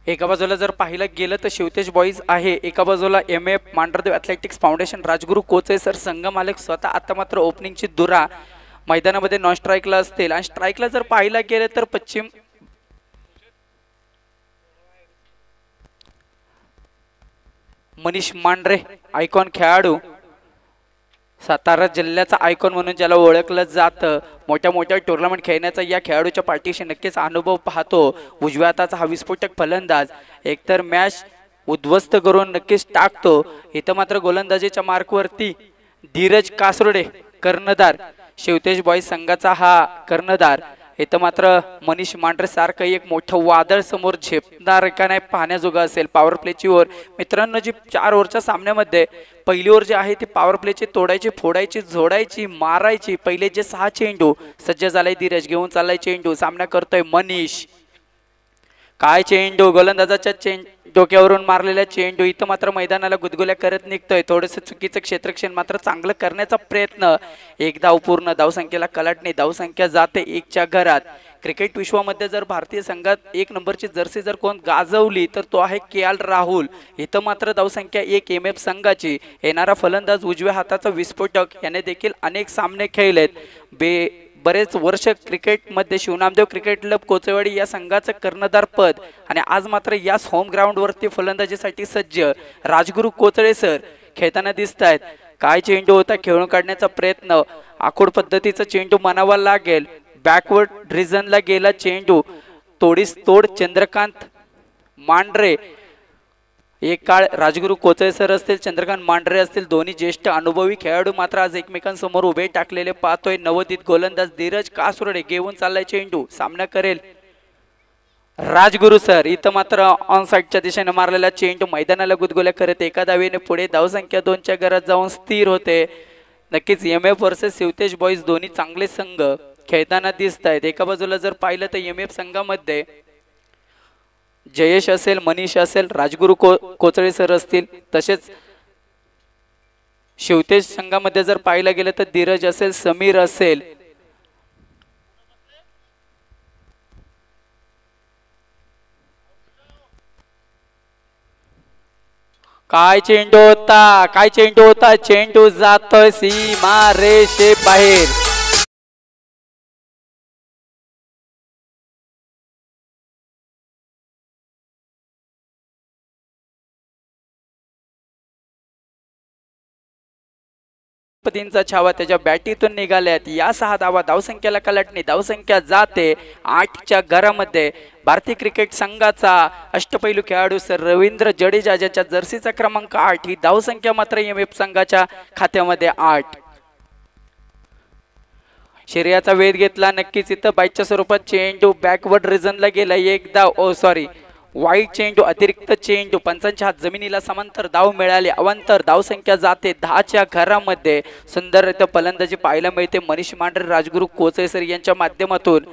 एका बाजूला जर पाहिलं गेलं तर शिवतेज बॉईज आहे, एका बाजूला MF. Mandhardev athletics foundation Rajguru कोचे सर संघ मालक स्वतः. आता मात्र ओपनिंगची धुरा मैदानामध्ये नॉन स्ट्राईकला असतील आणि स्ट्राईकला जर पाहिलं गेलं तर पश्चिम मनीष मांढरे आयकॉन खेळाडू, सातारा जिल्ह्याचा आयकॉन म्हणून ज्याला ओळखलं जातं, मोठ्या मोठ्या टुर्नामेंट खेळण्याचा या खेळाडूच्या पाठीशी नक्कीच अनुभव पाहतो. उजव्या हाताचा हा विस्फोटक फलंदाज एकतर मॅच उद्ध्वस्त करून नक्कीच टाकतो. इथं मात्र गोलंदाजीच्या मार्कवरती धीरज कासरोडे कर्णधार, शिवतेज बॉईज संघाचा हा कर्णधार. इथं मात्र मनीष मांढरे सारखं एक मोठं वादळ समोर झेपणार का नाही पाहण्याजोगा असेल. पॉवर प्लेची ओव्हर मित्रांनो, जी 4 ओव्हरच्या सामन्यामध्ये पहिली ओव्हर जी आहे ती पॉवर प्लेची तोडायची, फोडायची, जोडायची, मारायची. पहिले जे 6 चेंडू सज्ज झालाय धीरज, घेऊन चाललाय चेंडू, सामना करतोय मनीष. काय चेंडू, गोलंदाजाच्या डोक्यावरून मारलेला चेंडू इथं मात्र मैदानाला गुदगुल्या करत निघतोय. थोडंसं चुकीचं क्षेत्रक्षण मात्र चांगलं करण्याचा प्रयत्न. एक धाव पूर्ण, धावसंख्येला कलाटणी, धावसंख्या जाते 1च्या घरात. क्रिकेट विश्वामध्ये जर भारतीय संघात 1 नंबरची जर्सी जर कोण गाजवली तर तो आहे के.एल. राहुल. इथं मात्र धावसंख्या 1 एम.एफ. संघाची. येणारा फलंदाज उजव्या हाताचा विस्फोटक, याने देखील अनेक सामने खेळलेत. बरेच वर्ष क्रिकेटमध्ये शिवनामदेव क्रिकेट क्लब कोचेवाडी या संघाचं कर्णधार पद, आणि आज मात्र याच होम ग्राउंडवरती फलंदाजीसाठी सज्ज राजगुरू कोचळे सर खेळताना दिसत आहेत. काय चेंडू होता, खेळून काढण्याचा प्रयत्न, आखूड पद्धतीचा चेंडू म्हणावा लागेल. बॅकवर्ड रिजनला गेला चेंडू, तोडीस तोड चंद्रकांत मांढरे. एक काळ राजगुरू कोचळे सर असतील, चंद्रकांत मांढरे असतील, दोन्ही ज्येष्ठ अनुभवी खेळाडू मात्र आज एकमेकांसमोर उभे टाकलेले पाहतोय. नवोदित गोलंदाज धीरज कासरोडे घेऊन चाललाय चेंडू, सामना करेल राजगुरू सर. इथं मात्र ऑन साइडच्या दिशेने मारलेला चेंडू मैदानाला गुदगुल्या करत एका धावेने पुढे. धावसंख्या 2च्या घरात जाऊन स्थिर होते. नक्कीच एम.एफ. वर्सेस शिवतेज बॉईज दोन्ही चांगले संघ खेळताना दिसत आहेत. एका बाजूला जर पाहिलं तर एम.एफ. संघामध्ये जयेश असेल, मनीष असेल, राजगुरू कोचळे सर असतील, तसेच शिवतेज संघामध्ये जर पाहिलं गेलं तर धीरज असेल, समीर असेल. काय चेंडू होता, काय चेंडू होता, चेंडू जातोय सीमा रेषे बाहेर. पतींचा छावा त्याच्या बॅटीतून निघाल्यात. या 6 धावा, धावसंख्येला कलाटणी, धावसंख्या जाते 8च्या घरामध्ये. भारतीय क्रिकेट संघाचा अष्टपैलू खेळाडू सर रवींद्र जडेजा, ज्याच्या जर्सीचा क्रमांक 8, ही धावसंख्या मात्र एम.एफ. संघाच्या खात्यामध्ये 8. शर्यतीचा वेध घेतला नक्कीच. इथं बाईटच्या स्वरूपात चेंडू बॅकवर्ड रिजनला गेला, एक धाव, वाईट चेंडू, अतिरिक्त चेंडू, पंचांच्या हात जमिनीला समांतर धाव मिळाली. अवांतर धावसंख्या जाते 10च्या घरामध्ये. सुंदर इथं फलंदाजी पाहायला मिळते मनीष मांढरे, राजगुरू कोचळे सर यांच्या माध्यमातून.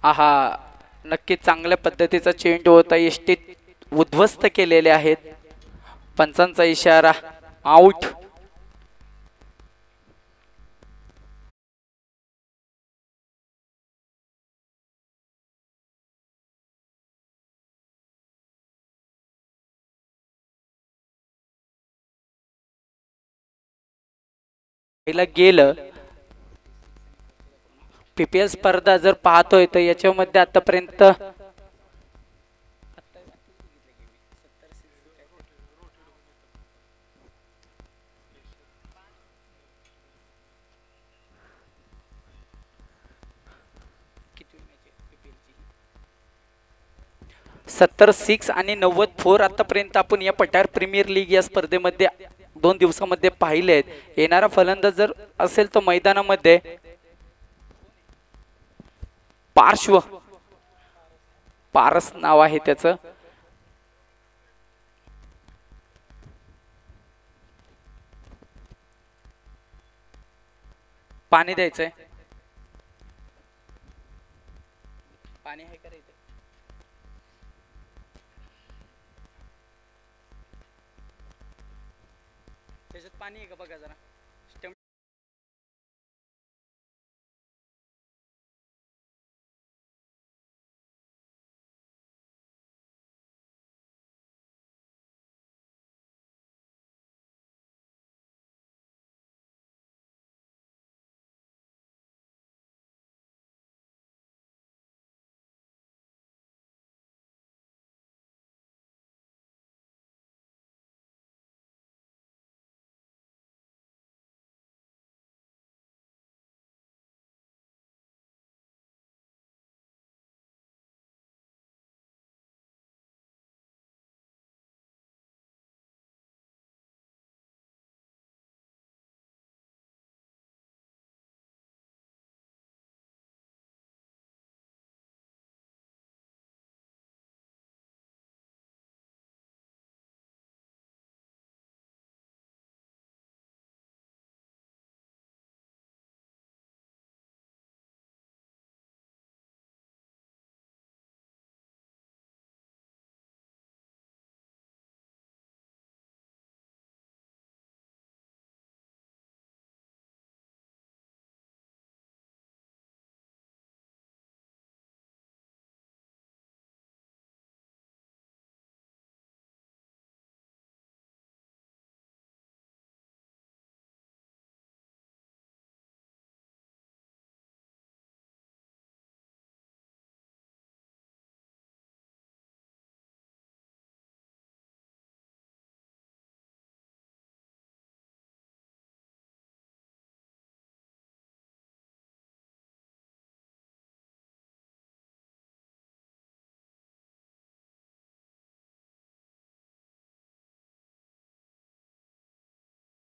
आहा, नक्कीच चांगल्या पद्धतीचा चेंडू होता. यष्टीत उद्ध्वस्त केलेले आहेत. पंचांचा इशारा, आउट. गेलं पीपीएल स्पर्धा जर पाहतोय तर याच्यामध्ये आतापर्यंत सत्तर 6 आणि 90 आतापर्यंत आपण या पठार प्रीमियर लीग या स्पर्धेमध्ये 2 दिवसामध्ये पाहिलेत. येणारा फलंदाज जर असेल तर मैदानामध्ये पारस नाव आहे त्याचं. पाणी द्यायचंय, पाणी आहे करायचं त्याच्यात पाणी आहे का बघा जरा.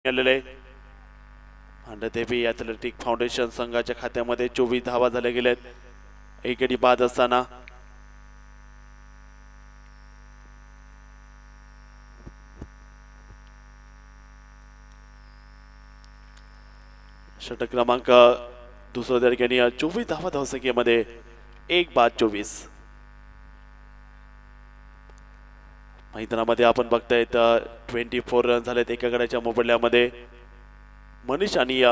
आलेले अंडदेवी ॲथलेटिक फाउंडेशन संघाच्या खात्यामध्ये 24 धावा झाले गेलेत एक गडी बाद असताना षटक क्रमांक दुसऱ्या त्या ठिकाणी 24 धावा धावसंख्येमध्ये एक बाद 24 मैदानामध्ये आपण बघताय 24 रन झालेत एका गड्याच्या मोबदल्यामध्ये मनीष आणि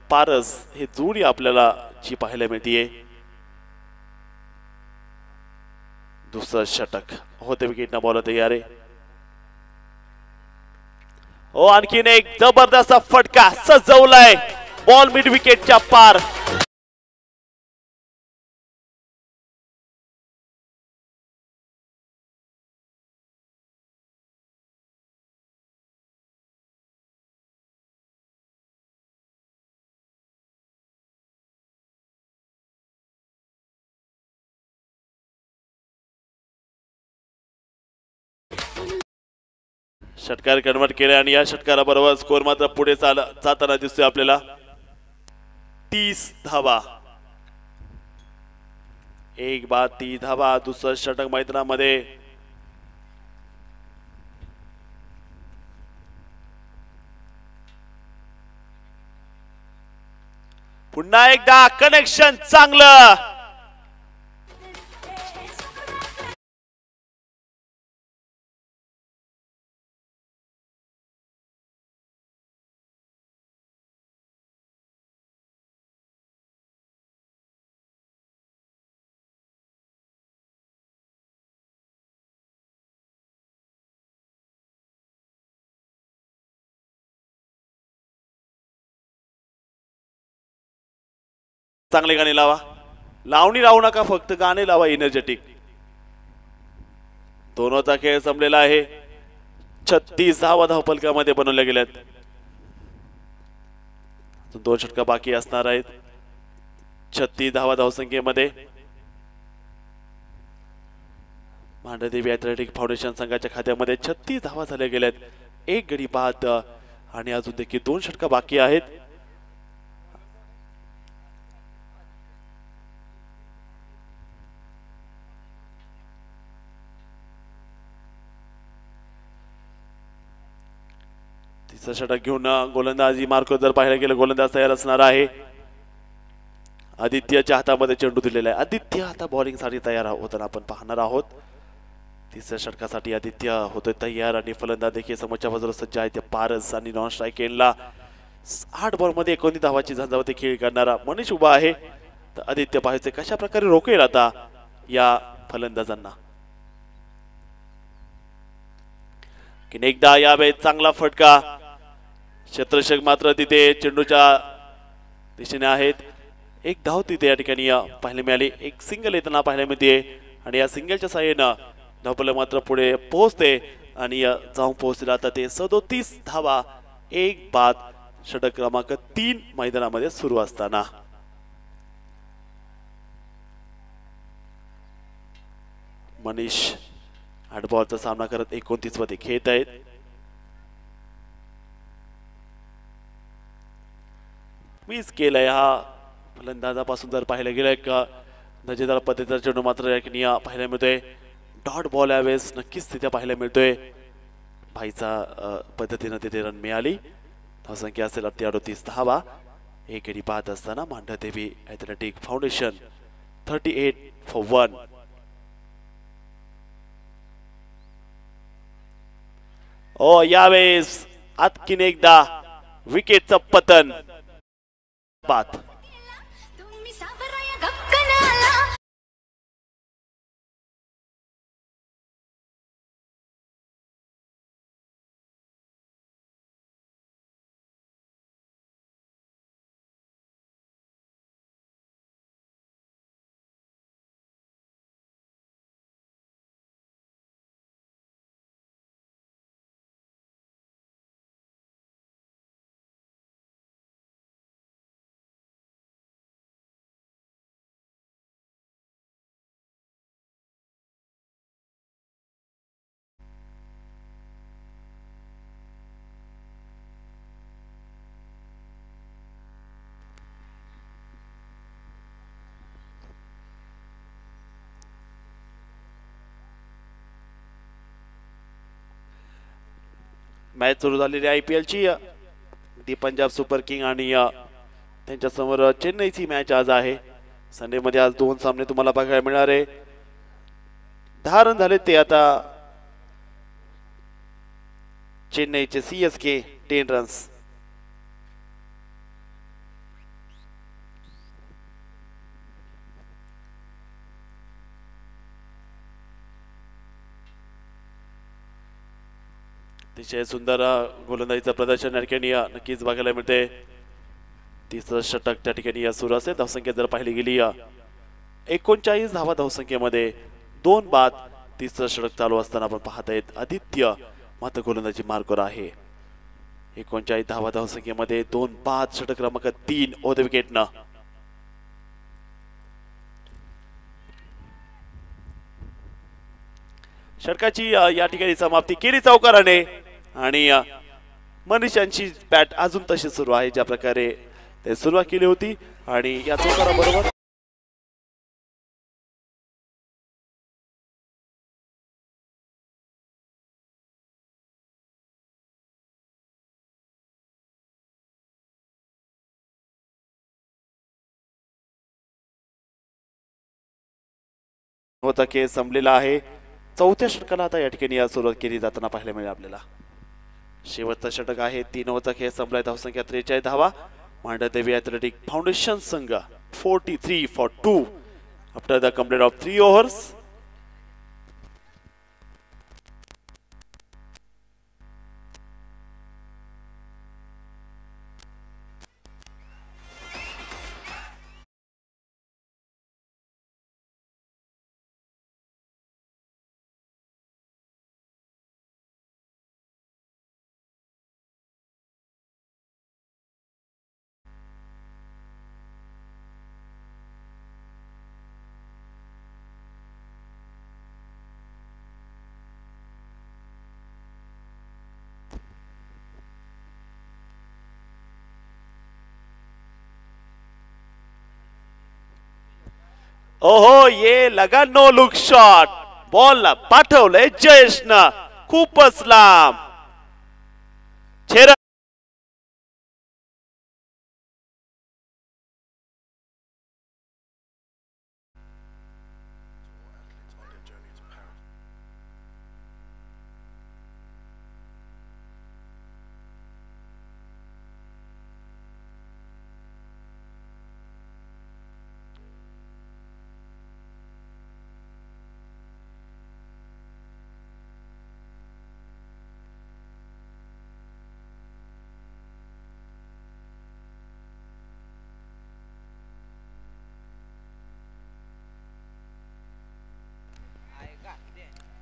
पारस हे जोडी आपल्याला जी पाहायला मिळतीये दुसरं षटक होते विकेट न बॉल तयार आहे हो आणखीन एक जबरदस्त फटका सजवलाय बॉल मिड विकेटच्या पार षटकार कन्वर्ट केले आणि या षटकाराबरोबर स्कोर मात्र पुढे जाताना दिसतोय आपल्याला 30 धावा एक बाद 30 धावा दुसरं षटक मैदानामध्ये पुन्हा एकदा कनेक्शन चांगलं चांगले गाणे लावा लावणी लावू नका फक्त गाणे लावा एनर्जेटिक दोनोचा खेळ संपलेला आहे 36 धावा धावपलकामध्ये बनवल्या गेल्यात दोन षटका बाकी असणार आहेत 36 धावा धावसंख्येमध्ये मांडदेवी ॲथलेटिक फाउंडेशन संघाच्या खात्यामध्ये 36 धावा झाल्या गेल्यात एक गडी बाद आणि अजून देखील दोन षटका बाकी आहेत तिसरा षटक घेऊन गोलंदाजी मार्क जर पाहायला गेलं गोलंदाज तयार असणार आहे आदित्यच्या हातामध्ये चेंडू दिलेला आहे आदित्य आता बॉलिंग साठी तयार होताना आपण पाहणार आहोत तिसऱ्या षटकासाठी आदित्य होतोय तयार आणि फलंदाज देखील समोरच्या बाजूला सज्ज आहे ते पारस आणि नॉन स्ट्राईक एंडला 8 बॉल मध्ये 29 धावाची झंझावती खेळ करणारा मनीष उभा आहे तर आदित्य पाहायचे कशा प्रकारे रोखेल आता या फलंदाजांना की एकदा यावेळेस चांगला फटका क्षेत्ररक्षक मात्र तिथे चेंडूच्या दिशेने आहेत एक धाव तिथे या ठिकाणी पाहायला मिळाली एक सिंगल येताना पाहायला मिळते आणि या सिंगलच्या साहाय्यानं धावपल मात्र पुढे पोहोचते आणि जाऊन पोहोचले आता ते 37 धावा एक बाद षटक क्रमांक 3 मैदानामध्ये सुरू असताना मनीष 8 बॉलचा सामना करत 29 मध्ये खेळत आहेत मिस केलाय हा फलंदाजापासून जर पाहायला गेलं का दर्जेदार पद्धतीचा चेंडू मात्र पाहायला मिळतोय डॉट बॉल यावेळेस नक्कीच तिथे पाहायला मिळतोय भाईचा पद्धतीने तिथे रन मिळाली धावसंख्या असेल 38 धावा एक गडी बाद असताना मांडदेवी ॲथलेटिक फाउंडेशन 38 for 1 ओ यावेळेस आणखीन एकदा विकेटचं पतन बाद मॅच सुरू झालेली IPL ची दी पंजाब सुपर किंग आणि त्यांच्या समोर चेन्नईची मॅच आज आहे. संडे मध्ये आज दोन सामने तुम्हाला बघायला मिळणार आहे. 10 रन झाले ते आता चेन्नईचे CSK 10 रन्स. अतिशय सुंदर गोलंदाजीचं प्रदर्शन या ठिकाणी नक्कीच बघायला मिळते. तिसरं षटक त्या ठिकाणी सुरू असेल. धावसंख्या जर पाहिली गेली 39 धावा धावसंख्येमध्ये 2 बाद. तिसरं षटक चालू असताना आपण पाहतायत आदित्य मात्र गोलंदाजी मार्कवर आहे. 39 धावा धावसंख्येमध्ये 2 बाद. षटक क्रमांक 3 ऑन द विकेटनं. षटकाची या ठिकाणी समाप्ती केली चौकाराने आणि मनीषांची बॅट अजून तशी सुरू आहे ज्या प्रकारे ते सुरुवात केली होती आणि या चौकाराबरोबर होता खेळ संपलेला आहे. चौथ्या षटकाला आता या ठिकाणी सुरुवात केली जाताना पाहायला मिळेल आपल्याला. शेवटचा षटक आहे. 3 ओव्हरचा खेळ संपलाय. धावसंख्या 43 धावा. मांडदेवी ॲथलेटिक फाउंडेशन संघ 43 for 2 after the complete of 3 overs. ओहो ये लगा नो लुक शॉट. बॉल पाठवलंय जयेशनं खूपच लांब.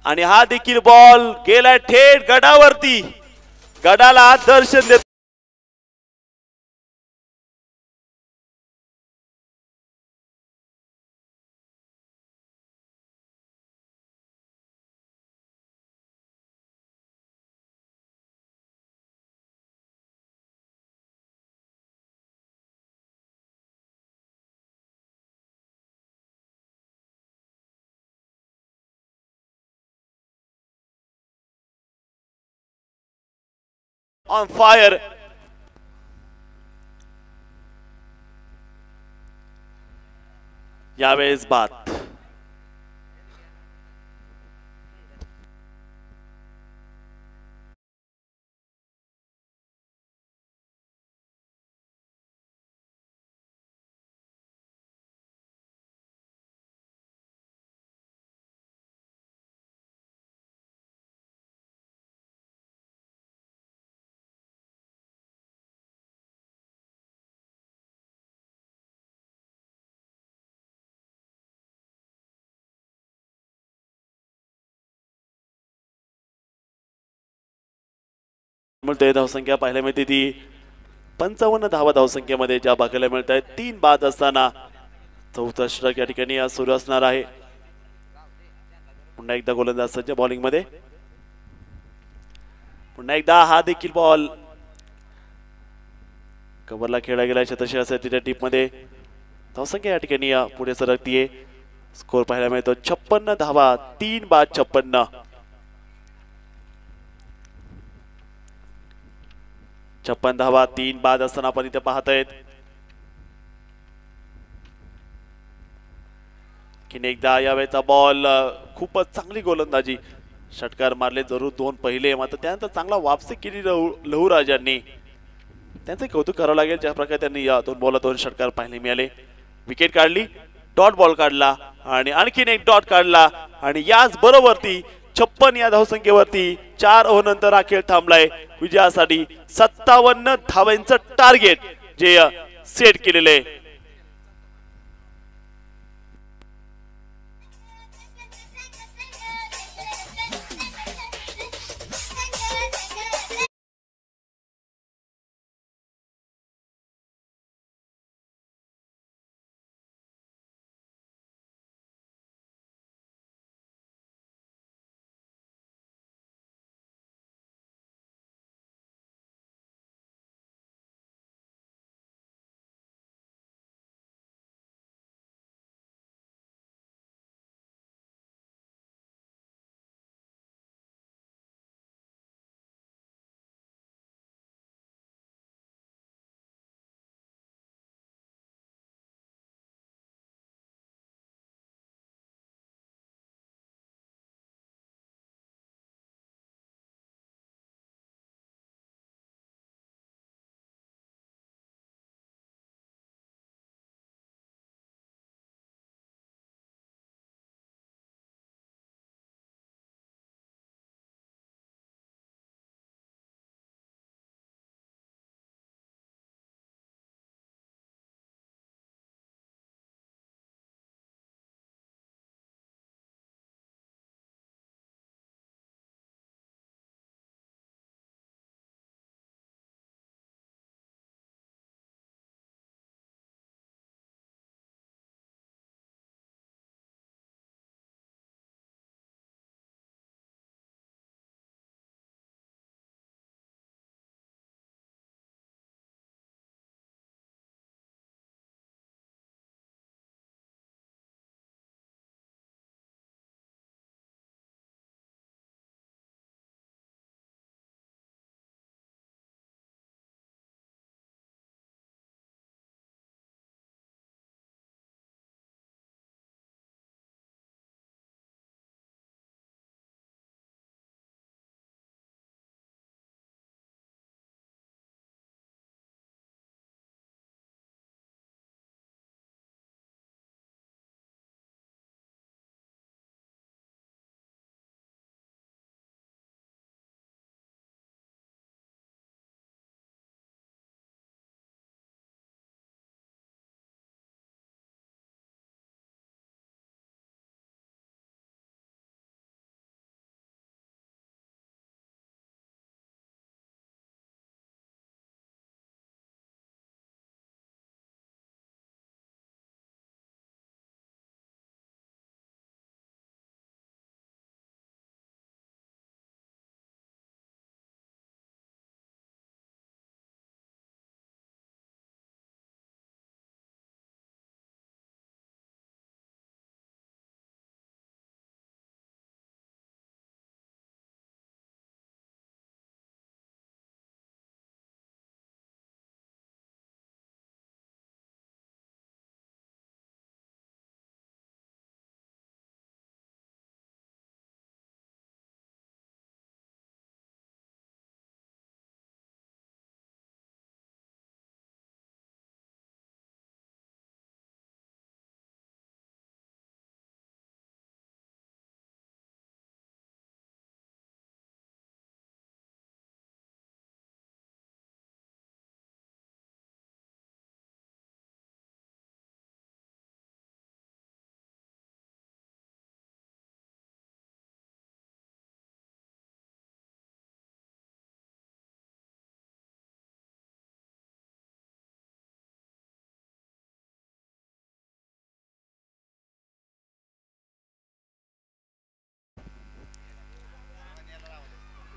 आणि हा देखील बॉल गेला थेट गडावरती. गडाला दर्शन देत ऑन फायर. यावेळेस बाद. धावसंख्या पाहायला मिळते ती 55 धावा धावसंख्येमध्ये ज्या बघायला मिळत आहेत. 3 बाद असताना चौथा षटक या ठिकाणी आज सुरू असणार आहे. पुन्हा एकदा गोलंदाज सज्ज बॉलिंग मध्ये. पुन्हा एकदा हा देखील बॉल कव्हरला खेळला गेला. शतशः टीप मध्ये धावसंख्या या ठिकाणी पुढे सरकतीये. स्कोर पाहायला मिळतो 56 धावा. 3 बाद 56. 56 धावा 3 बाद असताना आपण इथे पाहतायत. की एकदा यावेळेचा बॉल खूपच चांगली गोलंदाजी, षटकार मारले जरूर 2 पहिले, मात्र त्यानंतर चांगला वापसी केली लहूराजांनी. त्यांचे कौतुक करावं लागेल ज्या प्रकारे त्यांनी या 2 बॉलला 2 षटकार पाहायला मिळाले. विकेट काढली, डॉट बॉल काढला आणि आणखीन एक डॉट काढला आणि याच बरोबरती 56 या धावसंख्येवरती 4 ओव्हरनंतर हा खेळ थांबलाय. विजयासाठी 57 धावांचं टार्गेट जे सेट केलेलं आहे.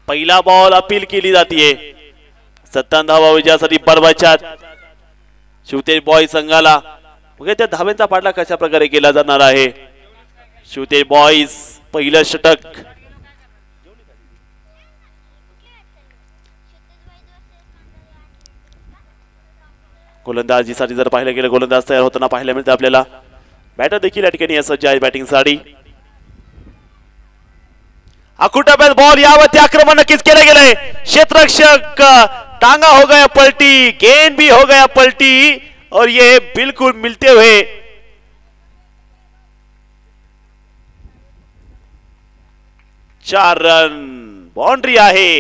पहिला बॉल अपील केली जाते. 57 धावा विजयासाठी बरबाचात शिवतेज बॉय संघाला. बघा त्या धाब्यांचा पाठला कशा प्रकारे केला जाणार आहे. शिवतेज बॉयज पहिलं षटक. गोलंदाजीसाठी जर पाहिलं गेलं गोलंदाज तयार होताना पाहायला मिळतं आपल्याला. बॅटर देखील या ठिकाणी सज्ज आहे बॅटिंगसाठी. अकुटाबेल बॉल यावरती आक्रमण नक्कीच केलं गेलंय. क्षेत्ररक्षक टांगा हो गया पलटी, गेंद भी हो गया पलटी और ये बिल्कुल मिलते हुए चार रन बाउंड्री आहे.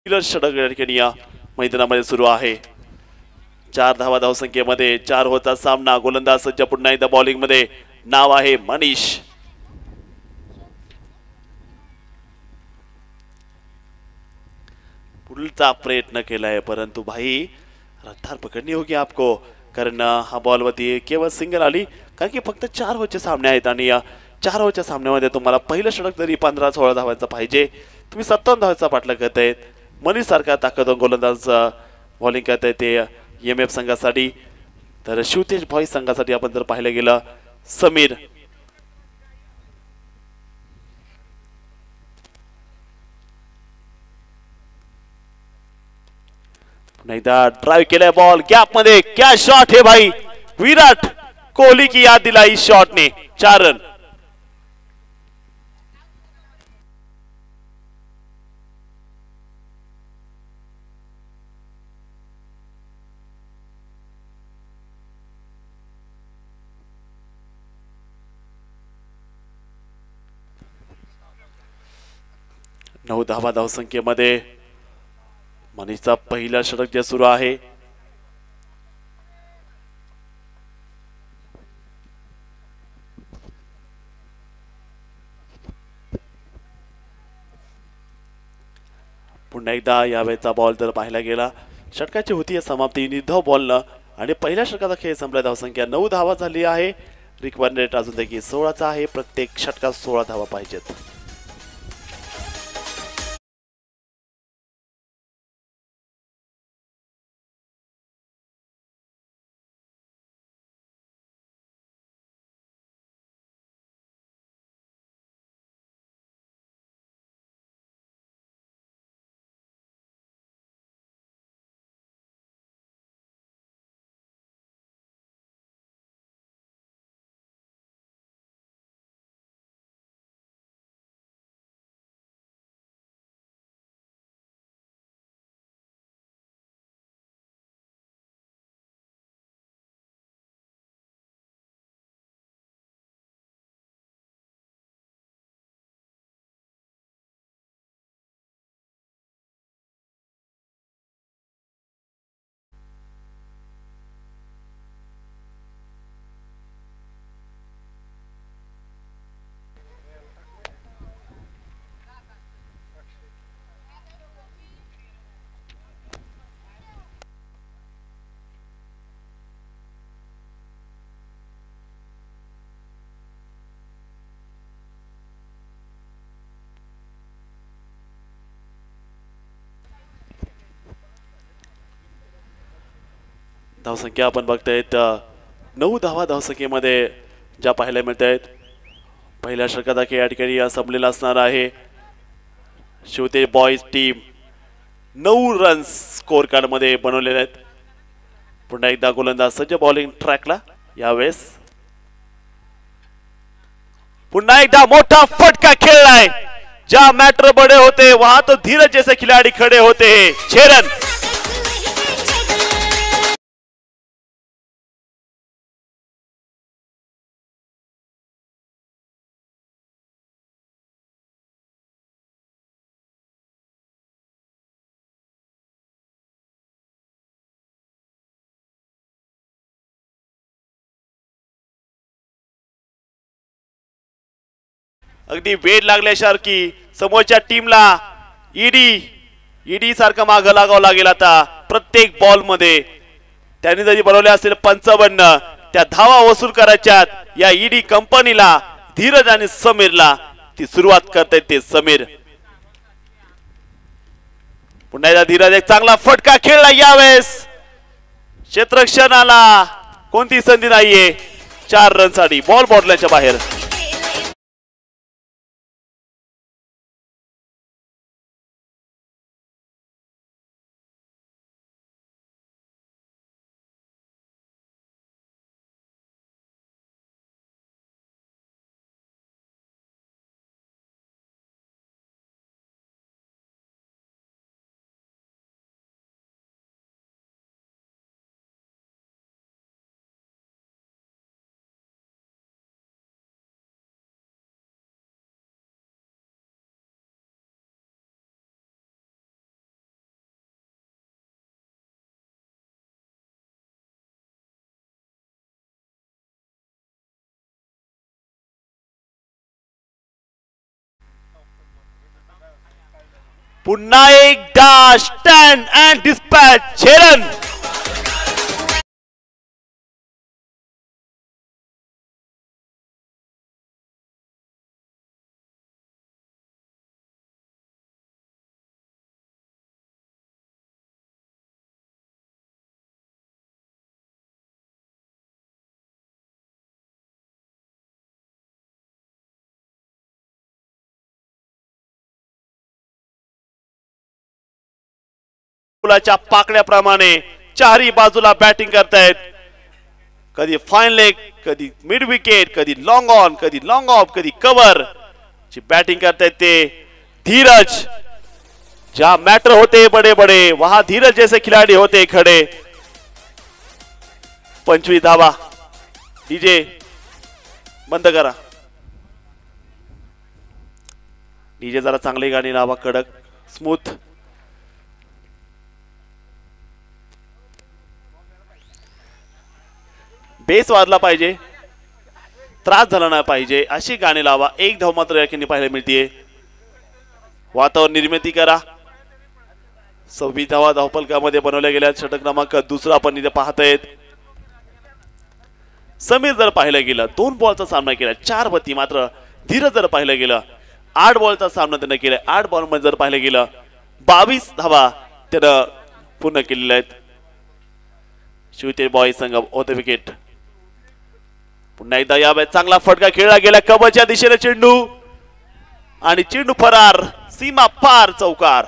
षटक या ठिकाणी या मैदानामध्ये सुरू आहे. 4 धावा धावसंख्येमध्ये 4 होता सामना. गोलंदाज सज्ज पुन्हा एकदा बॉलिंग मध्ये. नाव आहे मनीष. पुढचा प्रयत्न केलाय परंतु भाई रफ्तार पकडनी होगी आपको, कारण हा बॉल वरती केवळ सिंगल आली, कारण की फक्त 4 ओव्हरचे सामने आहेत आणि या 4 ओव्हरच्या सामन्यामध्ये तुम्हाला पहिलं षटक जरी 15-16 धावांचा पाहिजे, तुम्ही 57 धावांचा पाठलाग करतायत. मनीष सारखा ताकदवान गोलंदाज बॉलिंग करताय ते एमएफ संघासाठी. तर शिवतेज बॉईज संघासाठी आपण जर पाहिलं गेलं समीर. एकदा ड्राइव केलाय बॉल गॅप मध्ये. क्या शॉट है भाई, विराट कोहली की याद दिलाई इस शॉट ने. 4 रन. नऊ धावा धावसंख्येमध्ये मनीषचा पहिला षटक जे सुरू आहे. पुन्हा एकदा यावेळेचा बॉल जर पाहायला गेला षटकाची होती समाप्ती निर्धाव बॉलनं आणि पहिल्या षटकाचा खेळ संपला. धावसंख्या 9 धावा झाली आहे. रिक्वायर्ड रेट अजून देखील 16चा आहे. प्रत्येक षटकात 16 धावा पाहिजेत. धावसंख्या आपण बघतायत 9 धावा धावसंख्येमध्ये ज्या पाहायला मिळत आहेत. पहिल्या षटकाचा खेळ या ठिकाणी संपलेला असणार आहे. Shivtej boys team 9 runs score card मध्ये बनवलेले आहेत. पुन्हा एकदा गोलंदाज सज्ज बॉलिंग ट्रॅकला. यावेळेस पुन्हा एकदा मोठा फटका खेळलाय. ज्या मॅटर बड़े होते वहां तो धीरज जैसे खिलाड़ी खड़े होते हैं. 6 रन. अगदी वेळ लागल्यासारखी समोरच्या टीमला ईडी सारखं मागं लागावं लागेल. आता प्रत्येक बॉल मध्ये त्यांनी जरी बनवले असेल 55 त्या धावा वसूल करायच्यात. या ईडी कंपनीला धीरज आणि समीरला ती सुरुवात करतायत ते समीर. पुन्हा एकदा धीरज एक चांगला फटका खेळला. यावेळेस क्षेत्ररक्षणाला कोणती संधी नाहीये. 4 रन साठी बॉल बॉटलच्या बाहेर. पुन्हा एकदा स्टँड अँड डिस्पॅच. 6 रन. फुलाच्या पाकळ्याप्रमाणे चारही बाजूला बॅटिंग करतायत. कधी फाईन लेग, कधी मिड विकेट, कधी लॉंग ऑन, कधी लॉंग ऑफ, कधी कव्हर ची बॅटिंग करतायत ते धीरज. जहां मैटर होते बड़े बड़े वहां धीरज जैसे खिलाड़ी होते खड़े. 25 धावा. डीजे बंद करा. डीजे जरा चांगली गाणी लावा. कडक स्मूथ. बेस वाजला पाहिजे, त्रास झाला नाही पाहिजे अशी गाणी लावा. 1 धाव मात्र या ठिकाणी पाहायला मिळते. वातावरण निर्मिती करा. 26 धावा धावफलकामध्ये बनवल्या गेल्या. षटक क्रमांक 2 आपण इथे पाहतायत. समीर जर पाहिलं गेलं 2 बॉलचा सामना केला, 4 गती. मात्र धीरज जर पाहिलं गेलं 8 बॉलचा सामना त्याने केला. 8 बॉल मध्ये जर पाहिलं गेलं 22 धावा त्यानं पूर्ण केलेल्या आहेत. शिवते बॉय संघ होते विकेट. पुन्हा एकदा यावेळेस चांगला फटका खेळला गेला. कबच्या दिशेने चेंडू आणि चेंडू फरार. सीमा पार. चौकार.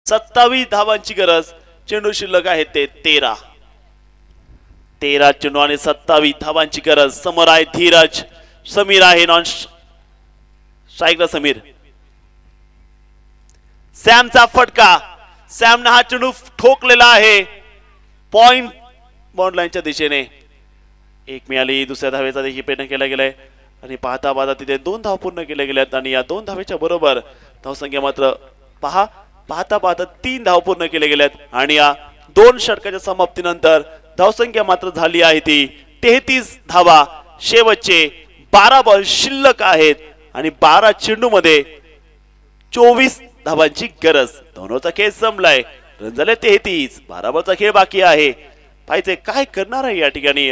सत्तावीस धावांची गरज. चेंडू शिल्लक आहे ते 13. 13 चेंडू आणि 27 धावांची गरज. समोर आहे धीरज. समीर आहे नॉन स्ट्राईकला. समीर. सॅमचा फटका. सॅमने हा चेंडू ठोकलेला आहे. पॉइंट बाउंड लाईनच्या दिशेने. 1 मिळाली. दुसऱ्या धावेचा देखील प्रयत्न केला गेलाय आणि पाहता पाहता तिथे 2 धावा पूर्ण केल्या गेल्यात आणि या 2 धावेच्या बरोबर धावसंख्या मात्र पहा पाहता पाहता 3 धाव पूर्ण केले गेलेत आणि या 2 षटकाच्या समाप्तीनंतर धावसंख्या मात्र झाली आहे ती 33 धावा. शेवटचे 12 बॉल शिल्लक आहेत आणि 12 चेंडू मध्ये 24 धावांची गरज. दोनोचा खेळ संपलाय. रन झाले 33. 12 बॉलचा खेळ बाकी आहे. पाहिजे काय करणार आहे या ठिकाणी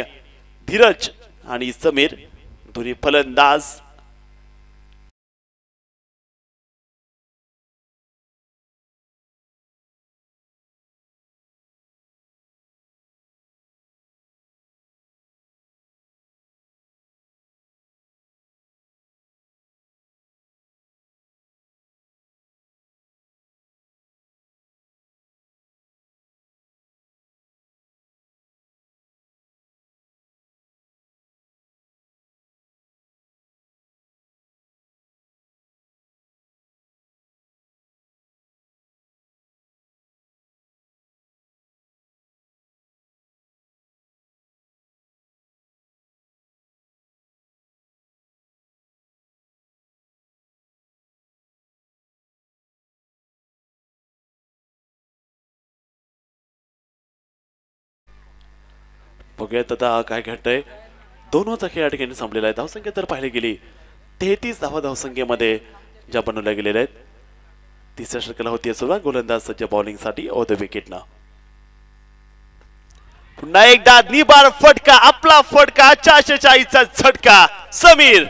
धीरज आणि समीर दोन्ही फलंदाज. बघूयात आता काय घडतंय. दोनोचा खेळ या ठिकाणी संपलेला आहे. धावसंख्या जर पाहिली गेली 33 धावा धावसंख्येमध्ये ज्या बनवल्या गेलेल्या आहेत. तिसऱ्या षटकाला होती सुरुवात. गोलंदाज सज्ज बॉलिंगसाठी ऑन द विकेटनं. पुन्हा एकदा निबार फटका. आपला फटका 440चा झटका. समीर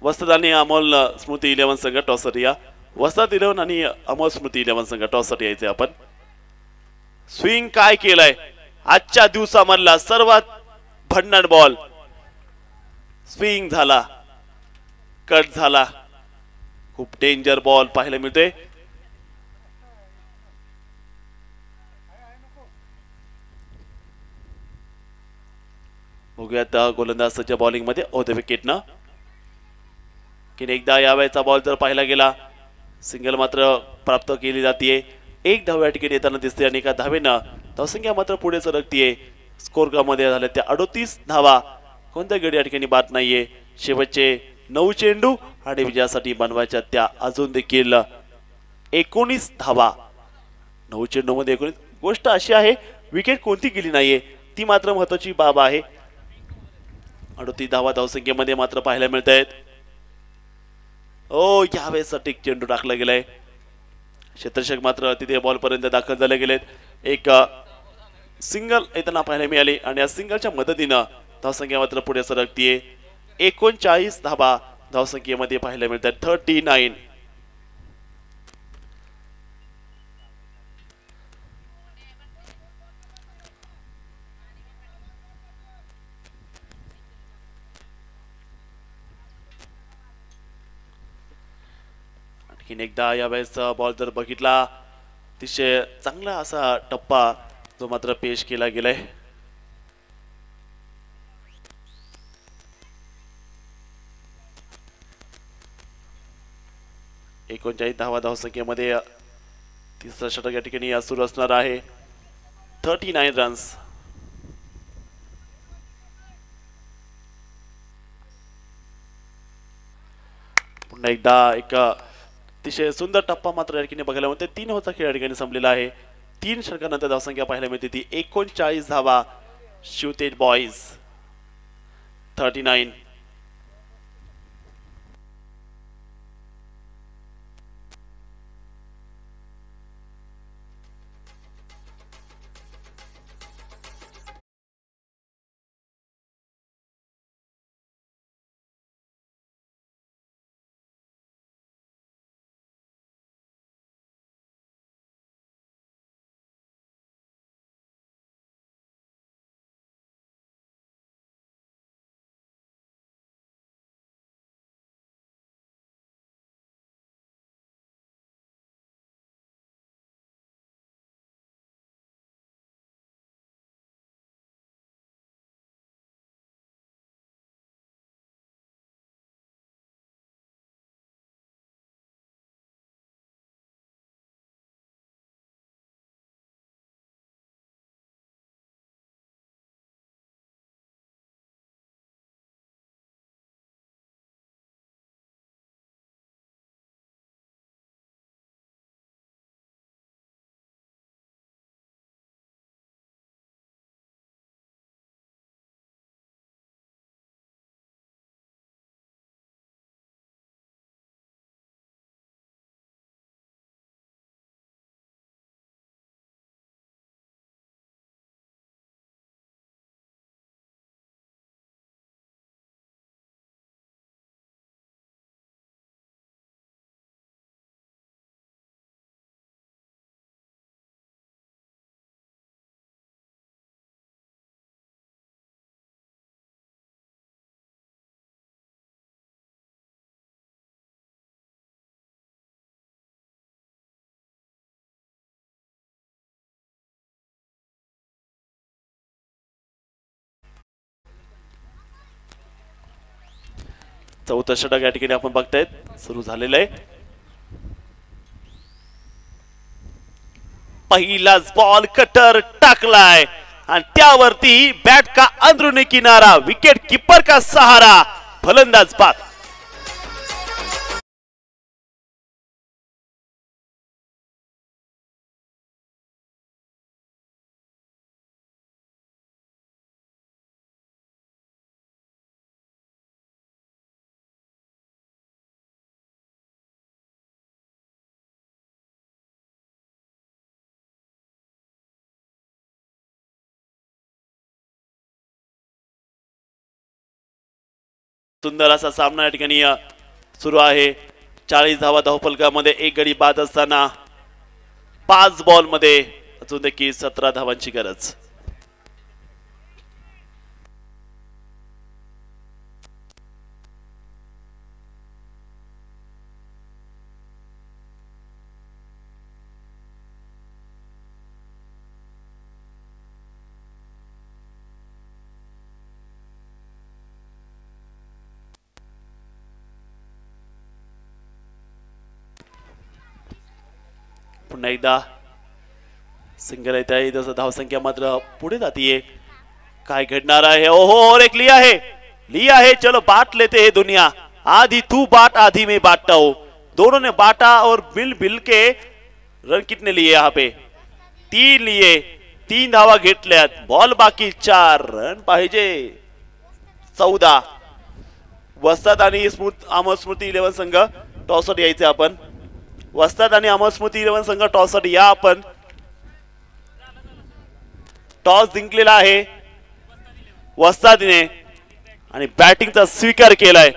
वस्ताद आणि अमोल स्मृती 11 संघ टॉससाठी या. वस्ताद 11 आणि अमोल स्मृती 11 संघ टॉससाठी यायचे आपण. स्विंग काय केलंय आजच्या दिवसामधला सर्वात भन्नाट बॉल. स्विंग झाला, कट झाला. खूप डेंजर बॉल पाहायला मिळतोय. बघूयात गोलंदाज सज्ज बॉलिंग मध्ये ऑन द विकेटनं. की एकदा यावेळेचा बॉल जर पाहिला गेला सिंगल मात्र प्राप्त केली जाते. एक धाव या ठिकाणी येताना दिसते आणि एका धावेनं धावसंख्या मात्र पुढे सरकतीये. स्कोर मध्ये झाल्या त्या 38 धावा. कोणत्या गडी या ठिकाणी बाद नाहीये. शेवटचे 9 चेंडू आणि विजयासाठी बनवायच्या त्या अजून देखील 19 धावा. 9 चेंडू मध्ये 19. गोष्ट अशी आहे विकेट कोणती गेली नाहीये ती मात्र महत्वाची बाब आहे. 38 धावा धावसंख्येमध्ये मात्र पाहायला मिळत आहेत. ओ यावेळेसाठी चेंडू टाकला गेलाय. क्षेत्ररक्षक मात्र तिथे बॉल पर्यंत दाखल झाले गेलेत. एक सिंगल येताना पाहायला मिळाली आणि या सिंगलच्या मदतीनं धावसंख्या मात्र पुढे सरकतीये. 39 धावा धावसंख्येमध्ये पाहायला मिळतात. 39. आणखीन एकदा यावेळेस बॉल जर बघितला अतिशय चांगला असा टप्पा जो मात्र पेश केला गेलाय. एकोणचाळीस धावा धावसंख्येमध्ये तिसरा षटक या ठिकाणी सुरू असणार आहे. 39 रन्स. पुन्हा एकदा एक अतिशय सुंदर टप्पा मात्र या ठिकाणी बघायला मिळते. 3 होता खेळ या ठिकाणी संपलेला आहे. 3 षटकानंतर धावसंख्या पाहायला मिळते ती 39 धावा. Shooted boys 39. चौथा षटक या ठिकाणी आपण बघतायत सुरू झालेलं आहे. पहिलाच बॉल कटर टाकलाय आणि त्यावरती बॅट का अंदरूनी किनारा, विकेट कीपर का सहारा, फलंदाज बाद. सुंदर असा सामना या ठिकाणी सुरू आहे. 40 धावा धावफलकामध्ये एक गडी बाद असताना 5 बॉल मध्ये अजून देखील 17 धावांची गरज. पुन्हा एकदा सिंगल येत आहे. जसं धावसंख्या मात्र पुढे जातीये. काय घडणार आहे? ओहो, और एक लिया है. चलो बांट लेते हैं दुनिया. आधी तू बाट आधी मैं बांटता हूं. दोनों ने बांटा और बिल के रन कितने लिए यहाँ पे? 3 लिए. 3 धावा घेतल्यात. बॉल बाकी 4 रन पाहिजे 14. वस्ताद आणि अमर स्मृती 11 संघ टॉससाठी यायचे आपण. वस्ताद आणि अमर स्मृती 11 संघ टॉससाठी या आपण. टॉस जिंकलेला आहे वस्तादने आणि बॅटिंगचा स्वीकार केलाय.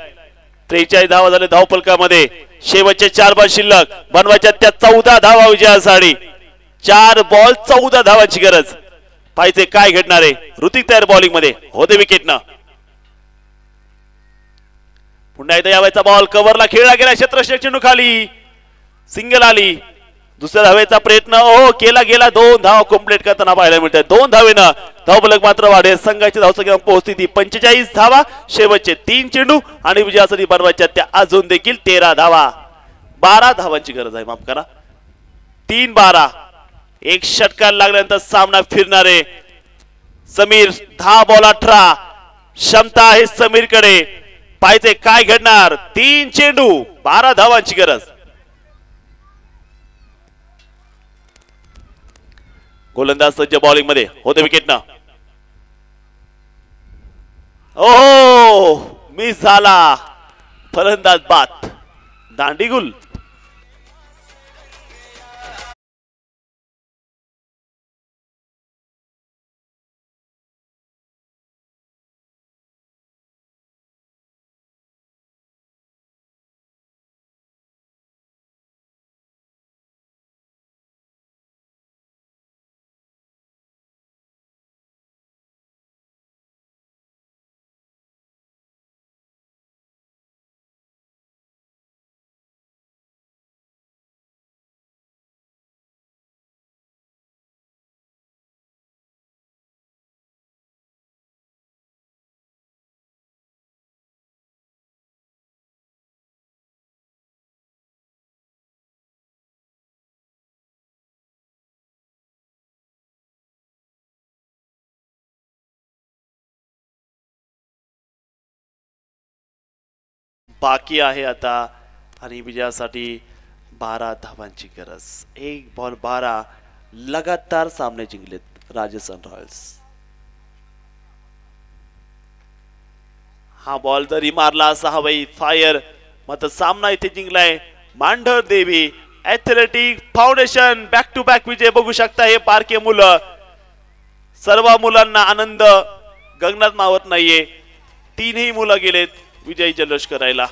43 धावा झाले धावफलकामध्ये. शेवटचे 4 बॉल शिल्लक. बनवायच्या त्या 14 धावा विजयासाठी. 4 बॉल 14 धावांची गरज. पाहिजे काय घडणार आहे. ऋतिक तयार बॉलिंग मध्ये होते विकेटनं. पुन्हा एकदा यावेळेचा बॉल कव्हरला खेळला गेला. क्षेत्ररक्षक चेंडू खाली. सिंगल आली. दुसऱ्या धावेचा प्रयत्न केला गेला. 2 धावा कंप्लीट करताना पाहायला मिळतात. 2 धावेनं धावफलक मात्र वाढेल. संघाची धावसंख्या पोहोचती ती 45 धावा. शेवटचे 3 चेंडू आणि विजयासाठी बनवायच्या त्या अजून देखील 13 धावा. 12 धावांची गरज आहे. माफ करा 3-12. एक षटकार लागल्यानंतर सामना फिरणारे समीर. 10 बॉल 18 क्षमता आहे समीरकडे. पाहिजे काय घडणार. 3 चेंडू 12 धावांची गरज. गोलंदाज सज्ज बॉलिंग मध्ये होते विकेटनं. ओहो, मिस झाला. फलंदाज बाद. दांडीगुल. बाकी आहे आता आणि विजयासाठी 12 धावांची गरज. 1 बॉल 12 लगातार सामने जिंकलेत राजस्थान रॉयल्स. हा बॉल जरी मारला असा हवाई फायर मात्र सामना इथे जिंकलाय Mandhar Devi athletic foundation. Back to back विजय बघू शकता. हे बारके मुलं. सर्व मुलांना आनंद गगनात मावत नाहीये. 3ही मुलं गेलेत विजयी जल्लोष करायला.